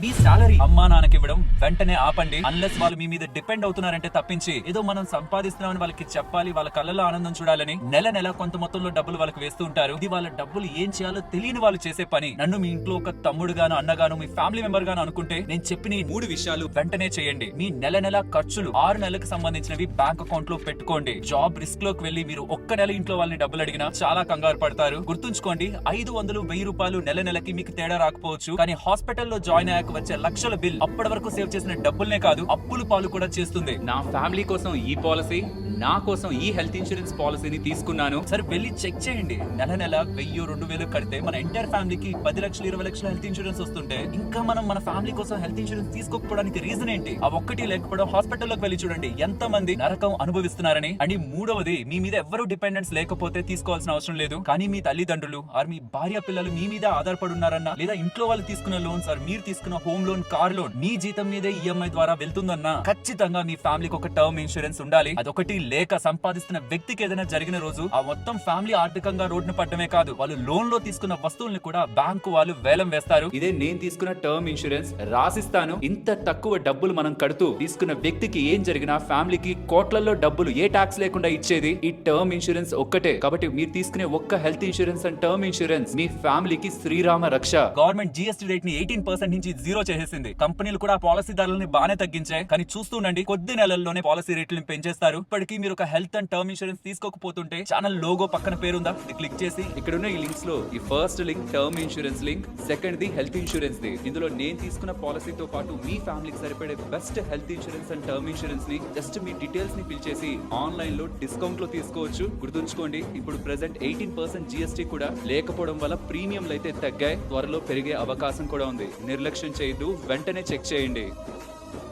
మీ salary అమ్మా నాన్నకి ఇవ్వడం వెంటనే ఆపండి. అన్లెస్ వాళ్ళు మీ మీద డిపెండ్ అవుతున్నారంటే తప్పించి ఏదో మనం సంపాదిస్తున్నామని వాళ్ళకి చెప్పాలి, వాళ్ళ కళ్ళలో ఆనందం చూడాలని నెల నెల కొంత మొత్తంలో డబ్బులు వాళ్ళకి వేస్తూ ఉంటారు. ఇది వాళ్ళ డబ్బులు ఏం చేయాలో తెలియని వాళ్ళు చేసే పని. నన్ను మీ ఇంట్లో ఒక తమ్ముడుగాను అన్నగాను మీ ఫ్యామిలీ మెంబర్ గాను అనుకుంటే నేను చెప్పిన ఈ 3 విషయాలు వెంటనే చేయండి. మీ నెల నెల ఖర్చులు 6 నెలలకు సంబంధించినవి బ్యాంక్ అకౌంట్ లో పెట్టుకోండి. జాబ్ రిస్క్ లోకి వెళ్లి మీరు ఒక్క నెల ఇంట్లో వాళ్ళని డబ్బులు అడిగినా చాలా కంగారు పడతారు. గుర్తుంచుకోండి, 500-1000 రూపాయలు నెల నెలకి మీకు తేడా రాకపోవచ్చు, కానీ హాస్పిటల్లో జాయిన్ అయ్యాక వచ్చే లక్షల బిల్ అప్పటి వరకు సేవ్ చేసిన డబ్బుల్నే కాదు అప్పులు పాలు కూడా చేస్తుంది. నా ఫ్యామిలీ కోసం ఈ పాలసీ, నా కోసం ఈ హెల్త్ ఇన్సూరెన్స్ పాలసీని తీసుకున్నాను. సరే వెళ్ళి చెక్ చేయండి. నెల నెల 1000-2000 కడితే మన ఎంటైర్ ఫ్యామిలీకి 10 లక్షలు 20 లక్షల హెల్త్ ఇన్సూరెన్స్ వస్తుంటే ఇంకా మనం మన ఫ్యామిలీ కోసం హెల్త్ ఇన్సూరెన్స్ తీసుకోకపోవడానికి రీజన్ ఏంటి? ఆ ఒక్కటి లేకపోవడం. హాస్పిటల్లోకి వెళ్ళి చూడండి ఎంత మంది నరకం అనుభవిస్తున్నారని. అండ్ మూడవది, మీ మీద ఎవరు డిపెండెన్స్ లేకపోతే తీసుకోవాల్సిన అవసరం లేదు. కానీ మీ తల్లిదండ్రులు ఆర్ మీ భార్య పిల్లలు మీ మీద ఆధారపడి ఉన్నారన్నా, లేదా ఇంట్లో వాళ్ళు తీసుకున్న లోన్స్ ఆర్ మీరు తీసుకున్న హోమ్ లోన్, కార్ లోన్ మీ జీతం మీదే ఈఎంఐ ద్వారా వెళ్తుందన్నా ఖచ్చితంగా మీ ఫ్యామిలీకి ఒక టర్మ్ ఇన్సూరెన్స్ ఉండాలి. అదొకటి లేక సంపాదిస్తున్న వ్యక్తికి ఏదైనా జరిగిన రోజు ఆ మొత్తం ఫ్యామిలీ ఆర్థికంగా రోడ్డున పడడమే కాదు, వాళ్ళు లోన్ లో తీసుకున్న వస్తువుల్ని కూడా బ్యాంకు వాళ్ళు వేలం వేస్తారు. ఇదే నేను తీసుకున్న టర్మ్ ఇన్సూరెన్స్. రాసిస్తాను. ఇంత తక్కువ డబ్బులు మనం కడుతూ తీసుకున్న వ్యక్తికి ఏం జరిగినా ఫ్యామిలీకి కోట్లలో డబ్బులు ఏ టాక్స్ లేకుండా ఇచ్చేది ఈ టర్మ్ ఇన్సూరెన్స్ ఒక్కటే. కాబట్టి మీరు తీసుకునే ఒక్క health insurance and term insurance మీ ఫ్యామిలీకి శ్రీరామ రక్ష. గవర్నమెంట్ జీఎస్టీ రేట్ ని 18% నుంచి 0 చేసేసింది. కంపెనీలు కూడా పాలసీదారులని బానే తగ్గించాయి, కానీ చూస్తుండండి కొద్ది నెలల్లోనే పాలసీ రేట్లను పెంచేస్తారు. ఇప్పటికీ మీరు ఒక హెల్త్ అండ్ టర్మ్ ఇన్సూరెన్స్ తీసుకోకపోతుంటే ఛానల్ లోగో పక్కన పేరుందా, క్లిక్ చేసి ఇక్కడున్న ఈ లింక్స్ లో ఈ first link term insurance link, second ది హెల్త్ ఇన్సూరెన్స్ ది. ఇందులో నేను తీసుకున్న పాలసీతో పాటు మీ ఫ్యామిలీకి సరిపడే best health insurance and term insurance ని జస్ట్ మీ డీటెయిల్స్ ని ఫిల్ చేసి ఆన్లైన్ లో డిస్కౌంట్ లో తీసుకోవచ్చు. గుర్తుంచుకోండి, ఇప్పుడు ప్రెసెంట్ 18% జీఎస్టీ కూడా లేకపోవడం వల్ల ప్రీమియంలు అయితే తగ్గాయి. త్వరలో పెరిగే అవకాశం కూడా ఉంది. నిర్లక్ష్యం చేయొద్దు, వెంటనే చెక్ చేయండి.